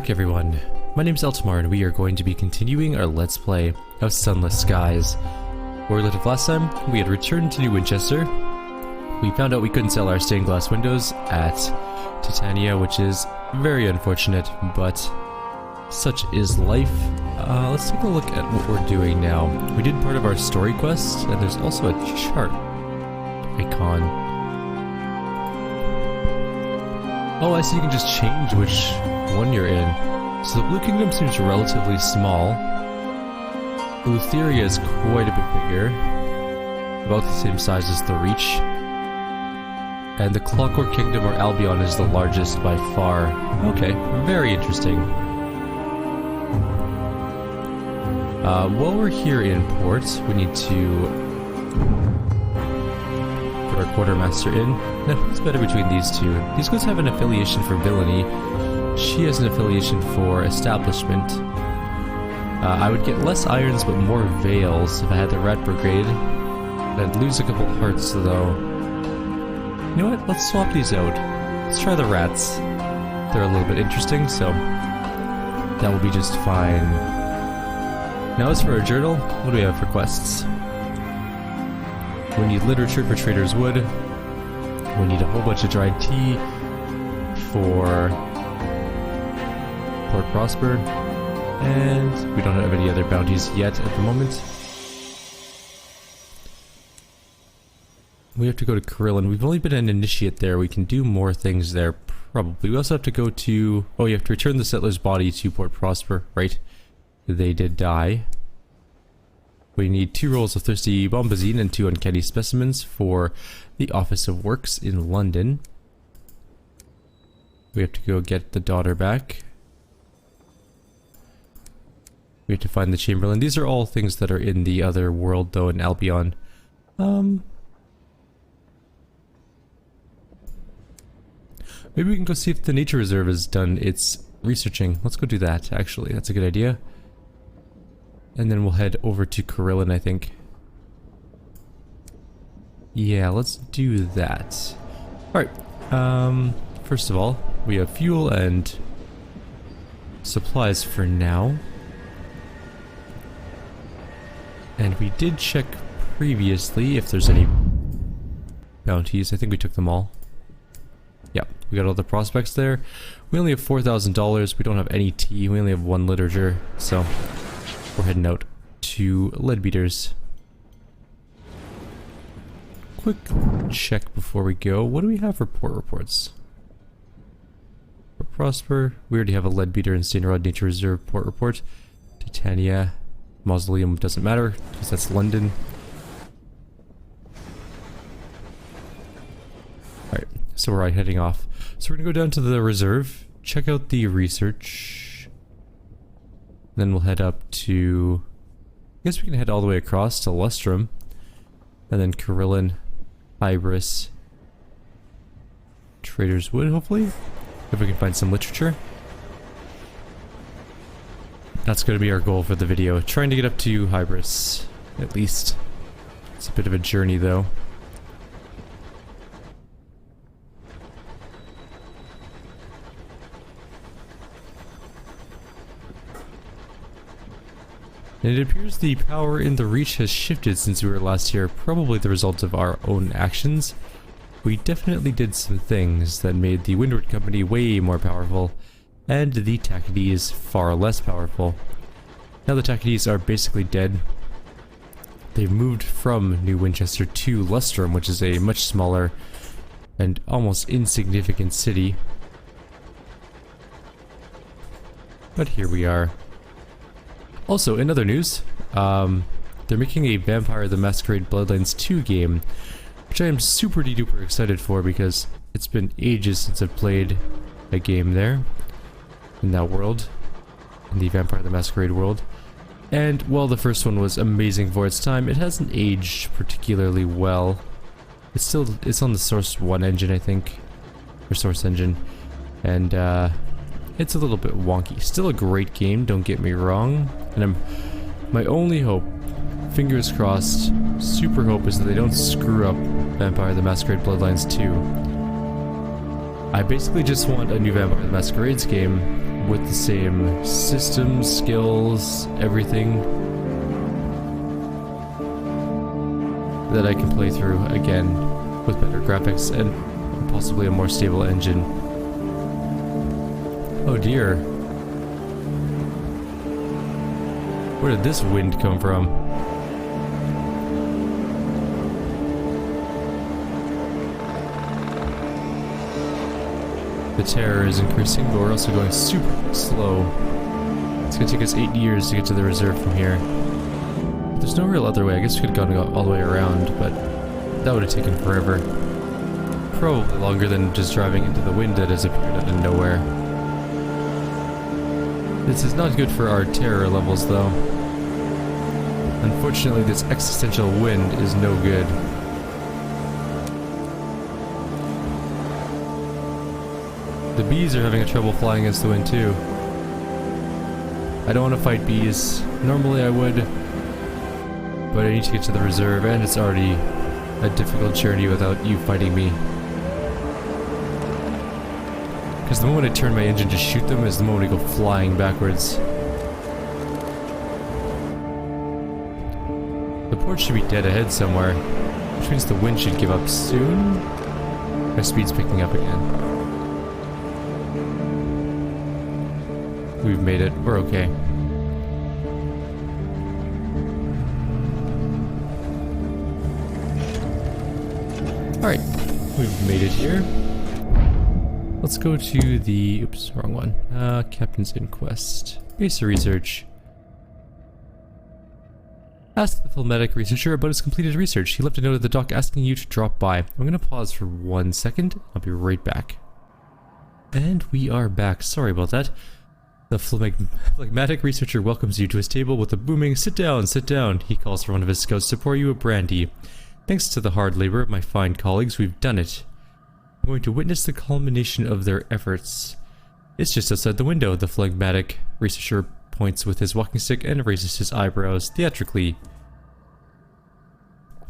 back, everyone. My name's Eltimar, and we are going to be continuing our Let's Play of Sunless Skies. Where we left off last time, we had returned to New Winchester. We found out we couldn't sell our stained glass windows at Titania, which is very unfortunate, but such is life. Let's take a look at what we're doing now. We did part of our story quest, and there's also a chart icon. Oh, I see you can just change which one you're in. So the Blue Kingdom seems relatively small. Lutheria is quite a bit bigger. About the same size as the Reach. And the Clockwork Kingdom, or Albion, is the largest by far. Okay, very interesting. While we're here in port, we need to put our quartermaster in. Now, who's better between these two? These guys have an affiliation for villainy. She has an affiliation for establishment. I would get less irons but more veils if I had the Rat Brigade. I'd lose a couple hearts though. You know what? Let's swap these out. Let's try the rats. They're a little bit interesting, so that will be just fine. Now as for our journal, what do we have for quests? We need literature for Trader's Wood. We need a whole bunch of dried tea for Port Prosper. And we don't have any other bounties yet at the moment. We have to go to Carillon. We've only been an initiate there. We can do more things there, probably. We also have to go to... Oh, you have to return the settler's body to Port Prosper, right? They did die. We need 2 rolls of Thirsty Bombazine and 2 Uncanny Specimens for the Office of Works in London. We have to go get the daughter back. We have to find the Chamberlain. These are all things that are in the other world, though, in Albion. Maybe we can go see if the Nature Reserve has done its researching. Let's go do that, actually. That's a good idea. And then we'll head over to Carillon, I think. Yeah, let's do that. Alright. First of all, we have fuel and supplies for now. And we did check previously if there's any bounties. I think we took them all. Yeah, we got all the prospects there. We only have $4,000. We don't have any tea. We only have 1 literature. So we're heading out to Leadbeaters. Quick check before we go. What do we have for port reports? For Prosper, we already have a Leadbeater and Stainrod Nature Reserve port report. Titania. Mausoleum doesn't matter, because that's London. Alright, so we're heading off. So we're gonna go down to the reserve, check out the research. Then we'll head up to... I guess we can head all the way across to Lustrum. And then Carillon, Ibris, Trader's Wood, hopefully? If we can find some literature. That's going to be our goal for the video. Trying to get up to Hybris, at least. It's a bit of a journey, though. And it appears the power in the Reach has shifted since we were last here, probably the result of our own actions. We definitely did some things that made the Windward Company way more powerful, and the Tacades far less powerful. Now the Tacades are basically dead. They've moved from New Winchester to Lustrum, which is a much smaller and almost insignificant city. But here we are. Also, in other news, they're making a Vampire the Masquerade Bloodlines 2 game, which I am super duper excited for because it's been ages since I've played a game there. In that world, in the Vampire the Masquerade world. And while the first one was amazing for its time, it hasn't aged particularly well. It's on the Source 1 engine, I think, or Source engine, and it's a little bit wonky. Still a great game, don't get me wrong, and my only hope, fingers crossed, super hope, is that they don't screw up Vampire the Masquerade Bloodlines 2. I basically just want a new Vampire the Masquerades game, with the same systems, skills, everything that I can play through again with better graphics and possibly a more stable engine. Oh dear. Where did this wind come from? The terror is increasing, but we're also going super slow. It's gonna take us 8 years to get to the reserve from here. There's no real other way. I guess we could have gone all the way around, but that would have taken forever. Probably longer than just driving into the wind that has appeared out of nowhere. This is not good for our terror levels, though. Unfortunately, this existential wind is no good. The bees are having trouble flying against the wind too. I don't want to fight bees. Normally I would, but I need to get to the reserve, and it's already a difficult journey without you fighting me. Because the moment I turn my engine to shoot them is the moment I go flying backwards. The port should be dead ahead somewhere, which means the wind should give up soon. My speed's picking up again. We've made it. We're okay. Alright, we've made it here. Let's go to the... oops, wrong one. Captain's Inquest. Base of research. Ask the phlegmatic researcher about his completed research. He left a note at the dock asking you to drop by. I'm gonna pause for 1 second. I'll be right back. And we are back. Sorry about that. The phlegmatic researcher welcomes you to his table with a booming, sit down, sit down. He calls for one of his scouts to pour you a brandy. Thanks to the hard labor of my fine colleagues, we've done it. I'm going to witness the culmination of their efforts. It's just outside the window. The phlegmatic researcher points with his walking stick and raises his eyebrows theatrically.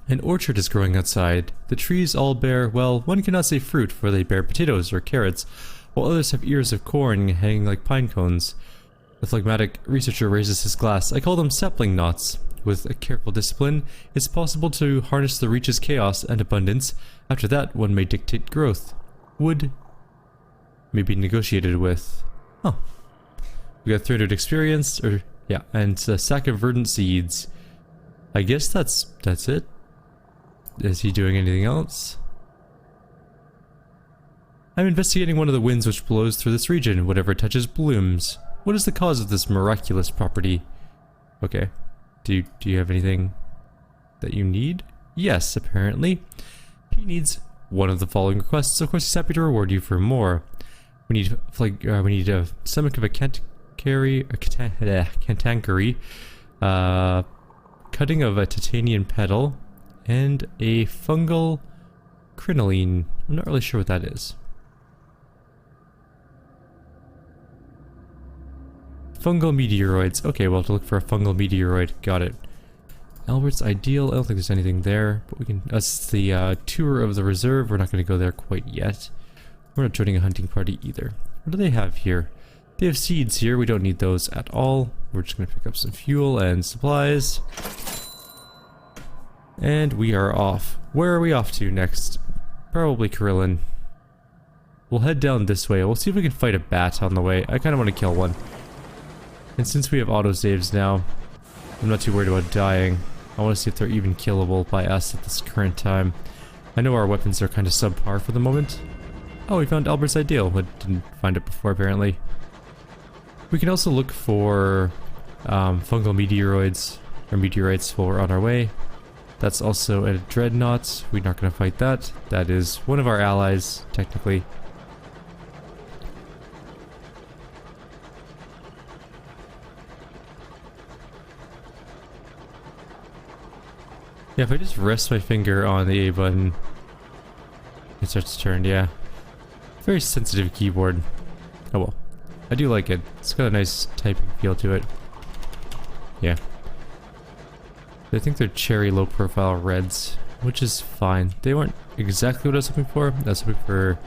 An orchard is growing outside. The trees all bear, well, one cannot say fruit, for they bear potatoes or carrots, while others have ears of corn hanging like pine cones. The phlegmatic researcher raises his glass. I call them sapling knots. With a careful discipline, it's possible to harness the reach's chaos and abundance. After that, one may dictate growth. Wood may be negotiated with. Oh. We got 300 experience, or, yeah, and a sack of verdant seeds. I guess that's it. Is he doing anything else? I'm investigating one of the winds which blows through this region. Whatever it touches blooms. What is the cause of this miraculous property? Okay. Do you have anything that you need? Yes, apparently. He needs one of the following requests. Of course, he's happy to reward you for more. We need a stomach of a cantankerry, cutting of a titanium petal, and a fungal crinoline. I'm not really sure what that is. Fungal meteoroids. Okay, well, to look for a fungal meteoroid. Got it. Albert's Idyll. I don't think there's anything there, but we can... That's the tour of the reserve. We're not going to go there quite yet. We're not joining a hunting party either. What do they have here? They have seeds here. We don't need those at all. We're just going to pick up some fuel and supplies. And we are off. Where are we off to next? Probably Carillon. We'll head down this way. We'll see if we can fight a bat on the way. I kind of want to kill one. And since we have autosaves now, I'm not too worried about dying. I want to see if they're even killable by us at this current time. I know our weapons are kind of subpar for the moment. Oh, we found Albert's Idyll. I didn't find it before, apparently. We can also look for fungal meteoroids, or meteorites while we're on our way. That's also a dreadnought. We're not going to fight that. That is one of our allies, technically. Yeah, if I just rest my finger on the A button, it starts to turn, yeah. Very sensitive keyboard. Oh well. I do like it. It's got a nice typing feel to it. Yeah. I think they're cherry low profile reds, which is fine. They weren't exactly what I was hoping for. I was hoping for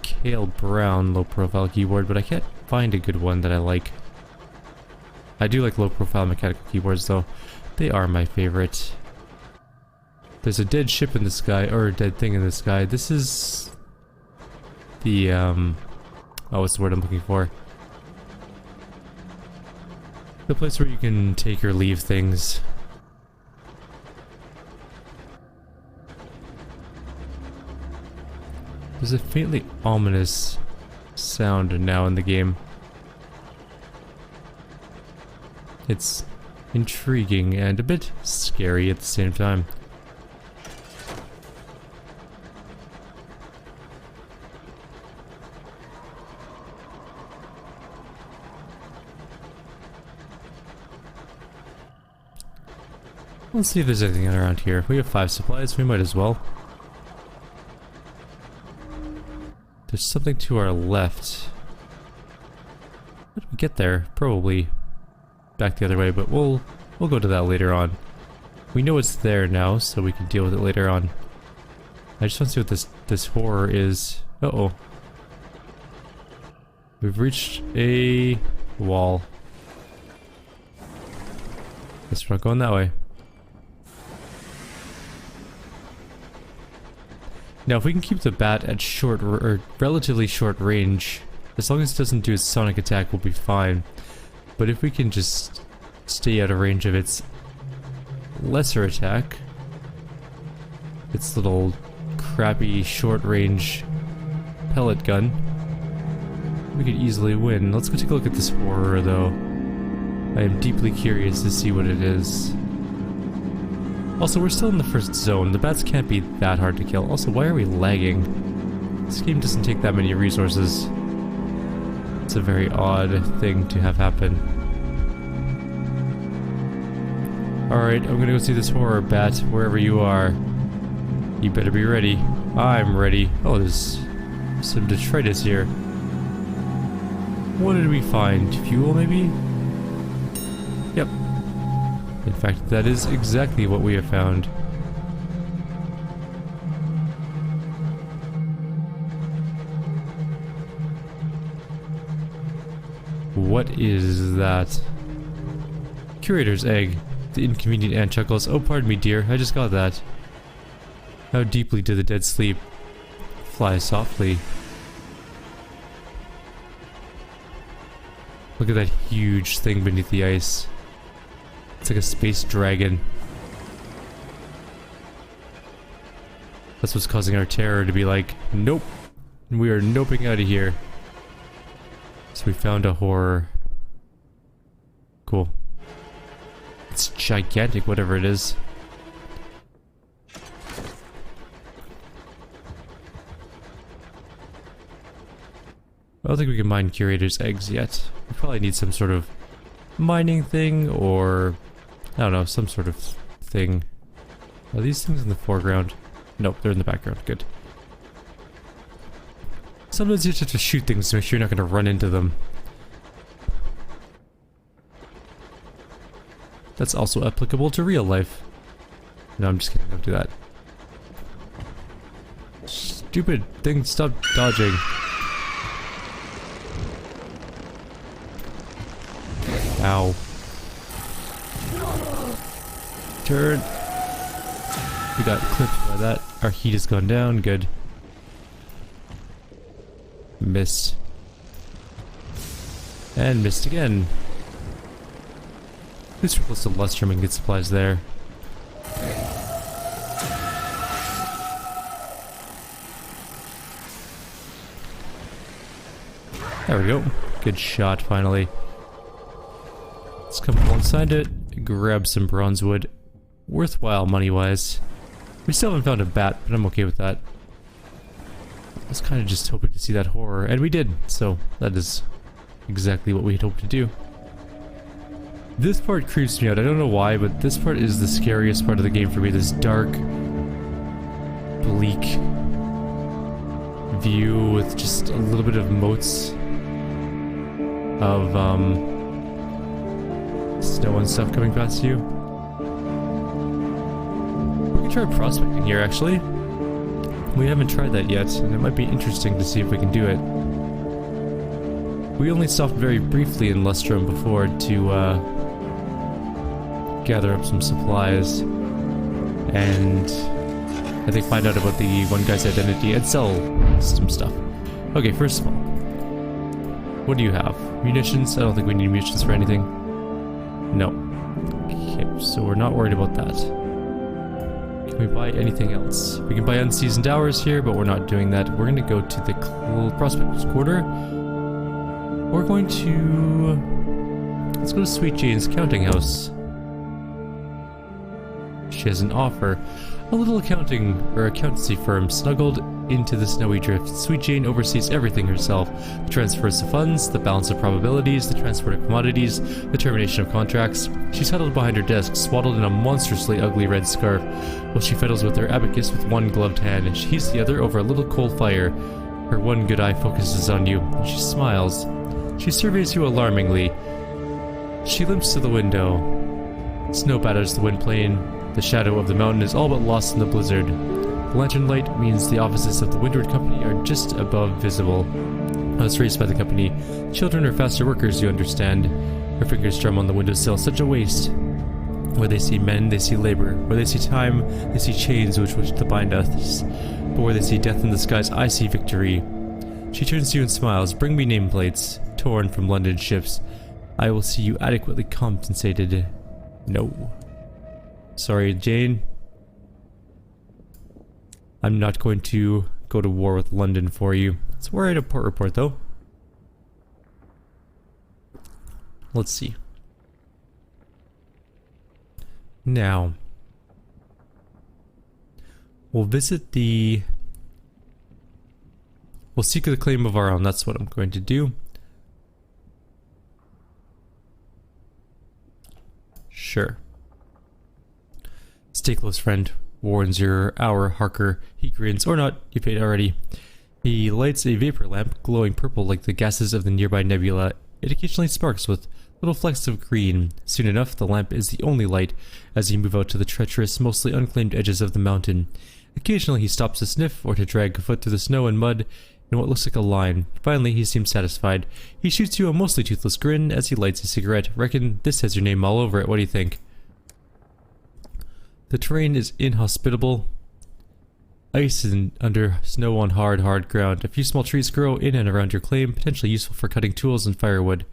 kale brown low profile keyboard, but I can't find a good one that I like. I do like low-profile mechanical keyboards, though. They are my favorite. There's a dead ship in the sky, or a dead thing in the sky. This is the, oh, what's the word I'm looking for? The place where you can take or leave things. There's a faintly ominous sound now in the game. It's intriguing and a bit scary at the same time. Let's see if there's anything around here. We have 5 supplies, we might as well. There's something to our left. How did we get there? Probably back the other way, but we'll go to that later on. We know it's there now, so we can deal with it later on. I just want to see what this horror is. Uh-oh. We've reached a wall. Guess we're not going that way. Now, if we can keep the bat at short or relatively short range, as long as it doesn't do its sonic attack, we'll be fine. But if we can just stay out of range of its lesser attack, its little crappy short range pellet gun, we could easily win. Let's go take a look at this horror, though. I am deeply curious to see what it is. Also, we're still in the first zone. The bats can't be that hard to kill. Also, why are we lagging? This game doesn't take that many resources. It's a very odd thing to have happen. Alright, I'm gonna go see this horror, bat, wherever you are. You better be ready. I'm ready. Oh, there's some detritus here. What did we find? Fuel, maybe? Yep. In fact, that is exactly what we have found. What is that? Curator's egg. The inconvenient ant chuckles. Oh, pardon me, dear. I just got that. How deeply do the dead sleep? Fly softly. Look at that huge thing beneath the ice. It's like a space dragon. That's what's causing our terror to be like, nope. We are noping out of here. So we found a horror. Cool. It's gigantic, whatever it is. I don't think we can mine Curator's eggs yet. We probably need some sort of mining thing, or I don't know, some sort of thing. Are these things in the foreground? Nope, they're in the background. Good. Sometimes you just have to shoot things to make sure you're not going to run into them. That's also applicable to real life. No, I'm just kidding, don't do that. Stupid thing, stop dodging. Ow. Turn. We got clipped by that. Our heat has gone down. Good. Missed. And missed again. At least we're close to Lustrum and get supplies there. There we go. Good shot, finally. Let's come alongside it, grab some bronze wood. Worthwhile money-wise. We still haven't found a bat, but I'm okay with that. I was kind of just hoping to see that horror, and we did, so that is exactly what we had hoped to do. This part creeps me out. I don't know why, but this part is the scariest part of the game for me. This dark, bleak view with just a little bit of motes of snow and stuff coming past you. We can try prospecting here, actually. We haven't tried that yet, and it might be interesting to see if we can do it. We only stopped very briefly in Lustrum before to gather up some supplies and I think find out about the one guy's identity and sell some stuff. Okay, first of all, what do you have? Munitions? I don't think we need munitions for anything. No. Okay, so we're not worried about that. Can we buy anything else? We can buy unseasoned hours here, but we're not doing that. We're going to go to the Prospector's Quarter. We're going to... let's go to Sweet Jane's counting house. She has an offer. A little accountancy firm snuggled into the snowy drift. Sweet Jane oversees everything herself. The transfers of funds, the balance of probabilities, the transport of commodities, the termination of contracts. She's huddled behind her desk, swaddled in a monstrously ugly red scarf, while she fiddles with her abacus with one gloved hand. She heats the other over a little coal fire. Her one good eye focuses on you, and she smiles. She surveys you alarmingly. She limps to the window. Snow batters the windplane. The shadow of the mountain is all but lost in the blizzard. The lantern light means the offices of the Windward Company are just above visible. I was raised by the company. Children are faster workers, you understand. Her fingers drum on the windowsill. Such a waste. Where they see men, they see labor. Where they see time, they see chains which wish to bind us. But where they see death in the skies, I see victory. She turns to you and smiles. Bring me nameplates, torn from London ships. I will see you adequately compensated. No. Sorry, Jane. I'm not going to go to war with London for you. Let's worry a port report, though. Let's see. Now, we'll visit the... we'll seek the claim of our own. That's what I'm going to do. Sure. Stay close, friend, warns your hour Harker. He grins, or not, you paid already. He lights a vapor lamp, glowing purple like the gases of the nearby nebula. It occasionally sparks with little flecks of green. Soon enough, the lamp is the only light as you move out to the treacherous, mostly unclaimed edges of the mountain. Occasionally he stops to sniff or to drag a foot through the snow and mud in what looks like a line. Finally, he seems satisfied. He shoots you a mostly toothless grin as he lights a cigarette. Reckon this has your name all over it. What do you think? The terrain is inhospitable. Ice and under snow on hard ground. A few small trees grow in and around your claim, potentially useful for cutting tools and firewood.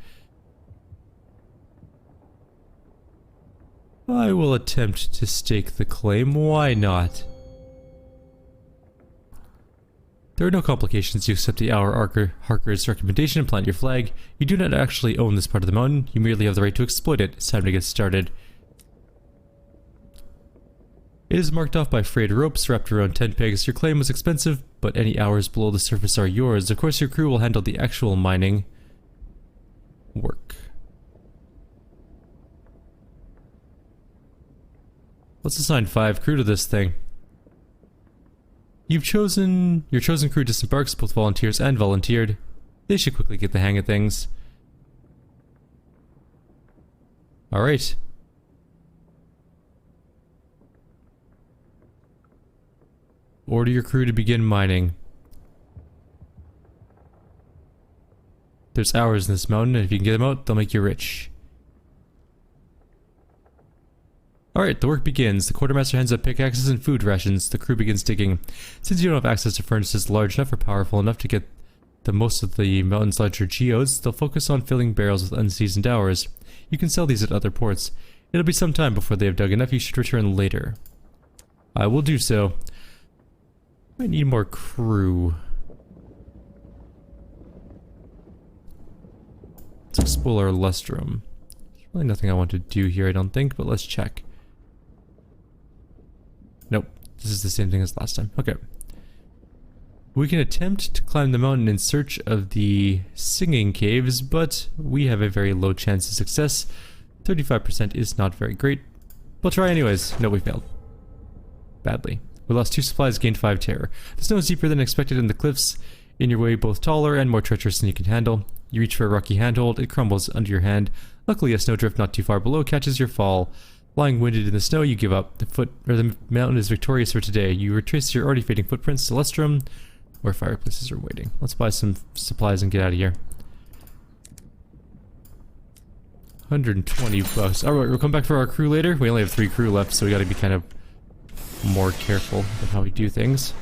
I will attempt to stake the claim. Why not? There are no complications. You accept the Harker's recommendation and plant your flag. You do not actually own this part of the mountain. You merely have the right to exploit it. It's time to get started. It is marked off by frayed ropes wrapped around tent pegs. Your claim was expensive, but any hours below the surface are yours. Of course, your crew will handle the actual mining work. Let's assign 5 crew to this thing. Your chosen crew disembarks, both volunteers and volunteered. They should quickly get the hang of things. Alright. Order your crew to begin mining. There's hours in this mountain, and if you can get them out, they'll make you rich. Alright, the work begins. The quartermaster hands out pickaxes and food rations. The crew begins digging. Since you don't have access to furnaces large enough or powerful enough to get the most of the mountain's larger geodes, they'll focus on filling barrels with unseasoned hours. You can sell these at other ports. It'll be some time before they have dug enough. You should return later. I will do so. I need more crew. Let's explore Lustrum. There's really nothing I want to do here, I don't think, but let's check. Nope, this is the same thing as last time. Okay. We can attempt to climb the mountain in search of the singing caves, but we have a very low chance of success. 35% is not very great. We'll try anyways. No, we failed. Badly. We lost 2 supplies, gained 5 terror. The snow is deeper than expected and the cliffs in your way both taller and more treacherous than you can handle. You reach for a rocky handhold, it crumbles under your hand. Luckily a snowdrift not too far below catches your fall. Lying winded in the snow, you give up. The mountain is victorious for today. You retrace your already fading footprints to Lustrum, where fireplaces are waiting. Let's buy some supplies and get out of here. $120. Alright, we'll come back for our crew later. We only have 3 crew left, so we gotta be kind of more careful with how we do things.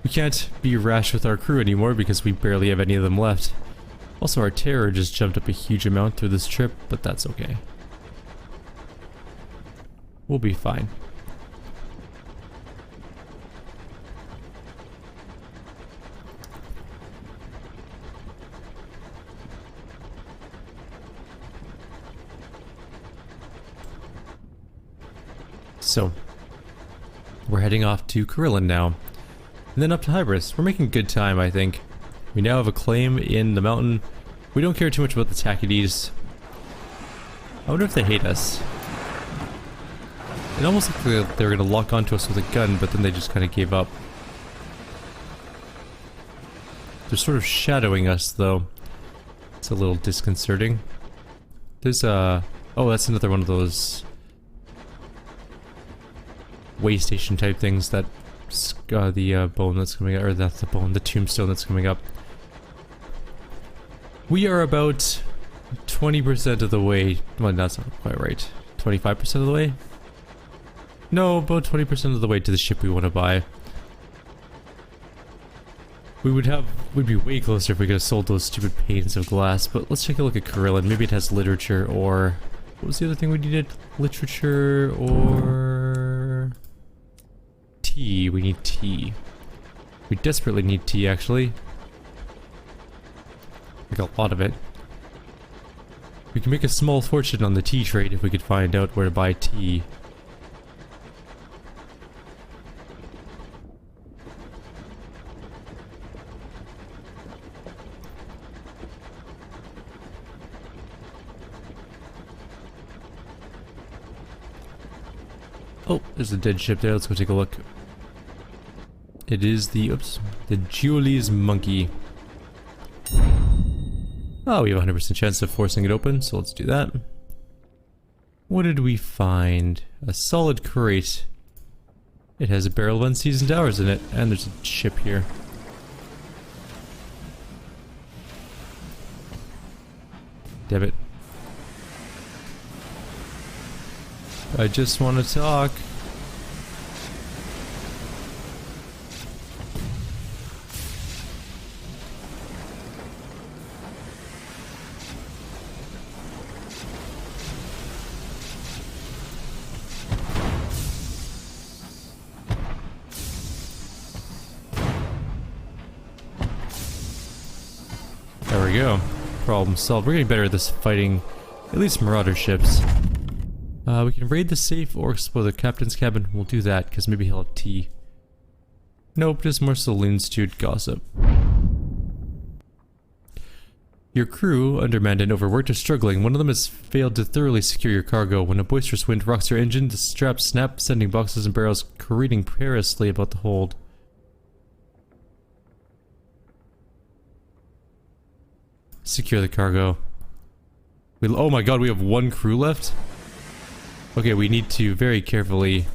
We can't be rash with our crew anymore because we barely have any of them left. Also, our terror just jumped up a huge amount through this trip, but that's okay. We'll be fine. So, we're heading off to Carillon now, and then up to Hybris. We're making good time, I think. We now have a claim in the mountain. We don't care too much about the Tachydes. I wonder if they hate us. It almost looked like they were going to lock onto us with a gun, but then they just kind of gave up. They're sort of shadowing us, though. It's a little disconcerting. There's a... Oh, that's another one of those... way station type things that the bone that's coming up, or that's the bone, the tombstone that's coming up. We are about 20% of the way. Well, that's not quite right. 25% of the way? No, about 20% of the way to the ship we want to buy. We'd be way closer if we could have sold those stupid panes of glass, but let's take a look at Carillon. Maybe it has literature, or... What was the other thing we needed? Literature, or... tea. We need tea. We desperately need tea, actually. Like a lot of it. We can make a small fortune on the tea trade if we could find out where to buy tea. Oh, there's a dead ship there. Let's go take a look. It is the, oops, the Julie's monkey. Oh, we have a 100% chance of forcing it open, so let's do that. What did we find? A solid crate. It has a barrel of unseasoned hours in it, and there's a ship here. Debit. I just want to talk. There we go. Problem solved. We're getting better at this fighting at least marauder ships. We can raid the safe or explore the captain's cabin. We'll do that, because maybe he'll have tea. Nope, just more saloon stewed gossip. Your crew, undermanned and overworked, are struggling. One of them has failed to thoroughly secure your cargo. When a boisterous wind rocks your engine, the straps snap, sending boxes and barrels careening perilously about the hold. Secure the cargo. Oh my god, we have 1 crew left? Okay, we need to very carefully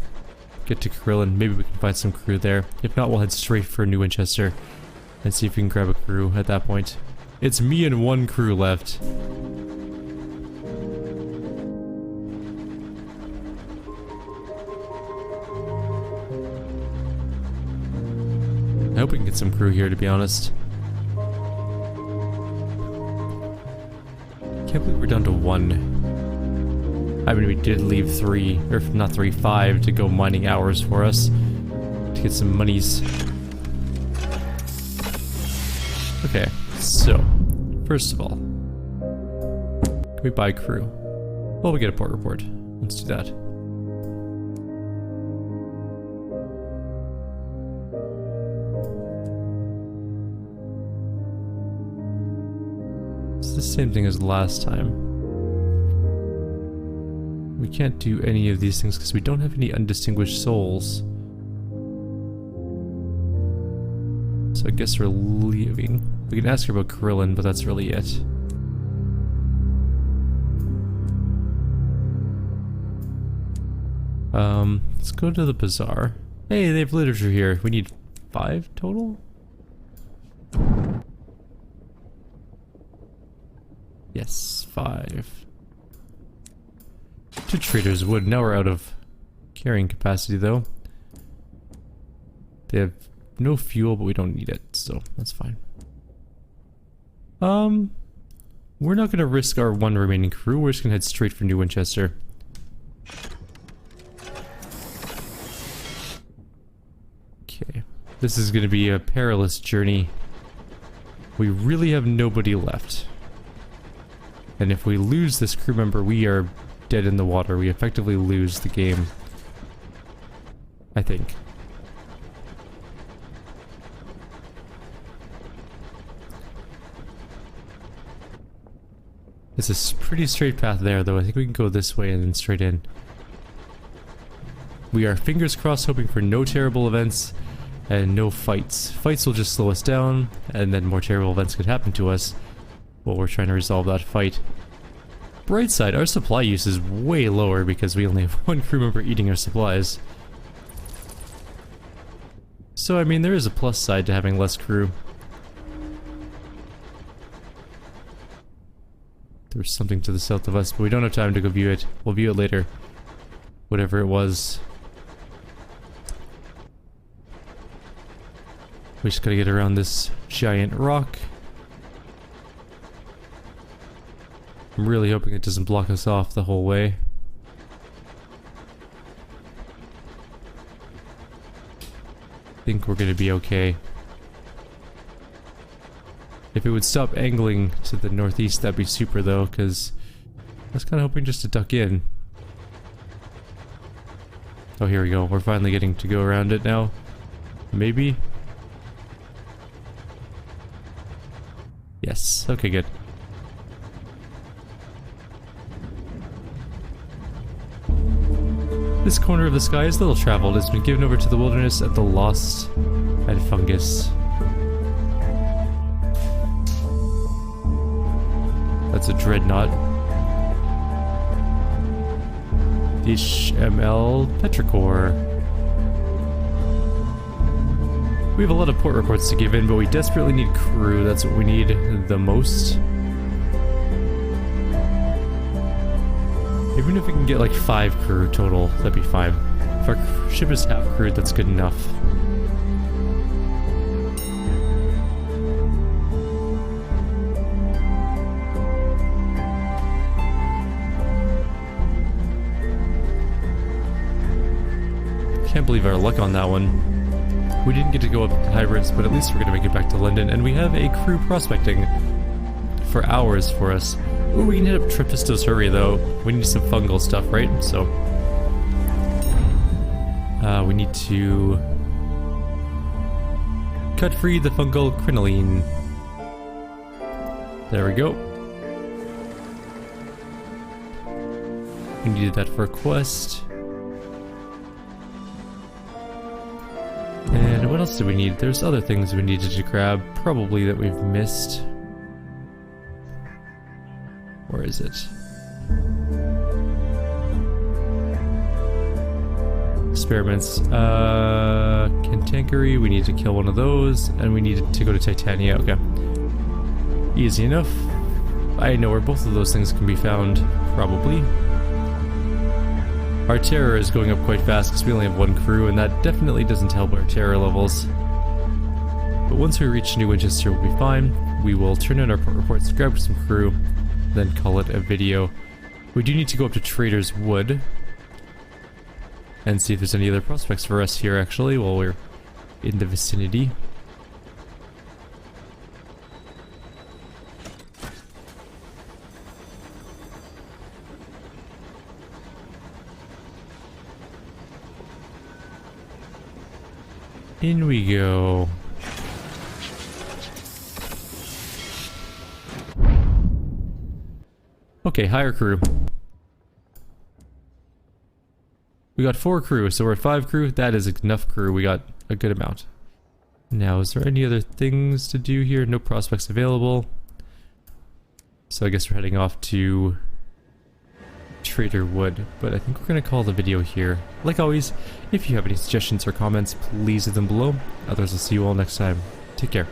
get to Carillon. Maybe we can find some crew there. If not, we'll head straight for New Winchester and see if we can grab a crew at that point. It's me and 1 crew left. I hope we can get some crew here, to be honest. Can't believe we're down to 1. I mean, we did leave 3, or not 3, 5 to go mining hours for us to get some monies. Okay, so first of all, can we buy crew? Well, we get a port report. Let's do that. It's the same thing as last time. We can't do any of these things because we don't have any undistinguished souls. So I guess we're leaving. We can ask her about Carillon, but that's really it. Let's go to the bazaar. Hey, they have literature here. We need 5 total? Yes, 5. to Trader's Wood. Now we're out of carrying capacity though. They have no fuel, but we don't need it, so that's fine. We're not gonna risk our one remaining crew. We're just gonna head straight for New Winchester. Okay, this is gonna be a perilous journey. We really have nobody left. And if we lose this crew member, we are dead in the water. We effectively lose the game. I think. It's a pretty straight path there, though. I think we can go this way and then straight in. We are fingers crossed hoping for no terrible events and no fights. Fights will just slow us down, and then more terrible events could happen to us while we're trying to resolve that fight. Bright side, our supply use is way lower because we only have one crew member eating our supplies. So, I mean, there is a plus side to having less crew. There's something to the south of us, but we don't have time to go view it. We'll view it later. Whatever it was. We just gotta get around this giant rock. I'm really hoping it doesn't block us off the whole way. I think we're gonna be okay. If it would stop angling to the northeast, that'd be super though, because I was kind of hoping just to duck in. Oh, here we go. We're finally getting to go around it now. Maybe? Yes. Okay, good. This corner of the sky is little traveled. It's been given over to the wilderness at the Lost and Fungus. That's a dreadnought. HML Petrichor. We have a lot of port reports to give in, but we desperately need crew. That's what we need the most. Even if we can get like 5 crew total, that'd be fine. If our ship is half crewed, that's good enough. Can't believe our luck on that one. We didn't get to go up to hybrids, but at least we're gonna make it back to London, and we have a crew prospecting for hours for us. Ooh, we can hit up Trapisto's Hurry though. We need some fungal stuff, right? So we need to cut free the fungal crinoline. There we go. We needed that for a quest. And what else do we need? There's other things we needed to grab, probably that we've missed. Where is it? Experiments. Cantankery, we need to kill one of those, and we need to go to Titania. Okay. Easy enough. I know where both of those things can be found, probably. Our terror is going up quite fast because we only have 1 crew, and that definitely doesn't help our terror levels. But once we reach New Winchester, we'll be fine. We will turn in our port reports, grab some crew, then call it a video. We do need to go up to Trader's Wood and see if there's any other prospects for us here actually while we're in the vicinity. In we go. Okay, hire crew. We got 4 crew, so we're at 5 crew. That is enough crew. We got a good amount. Now, is there any other things to do here? No prospects available. So I guess we're heading off to Trader Wood, but I think we're going to call the video here. Like always, if you have any suggestions or comments, please leave them below. Others will see you all next time. Take care.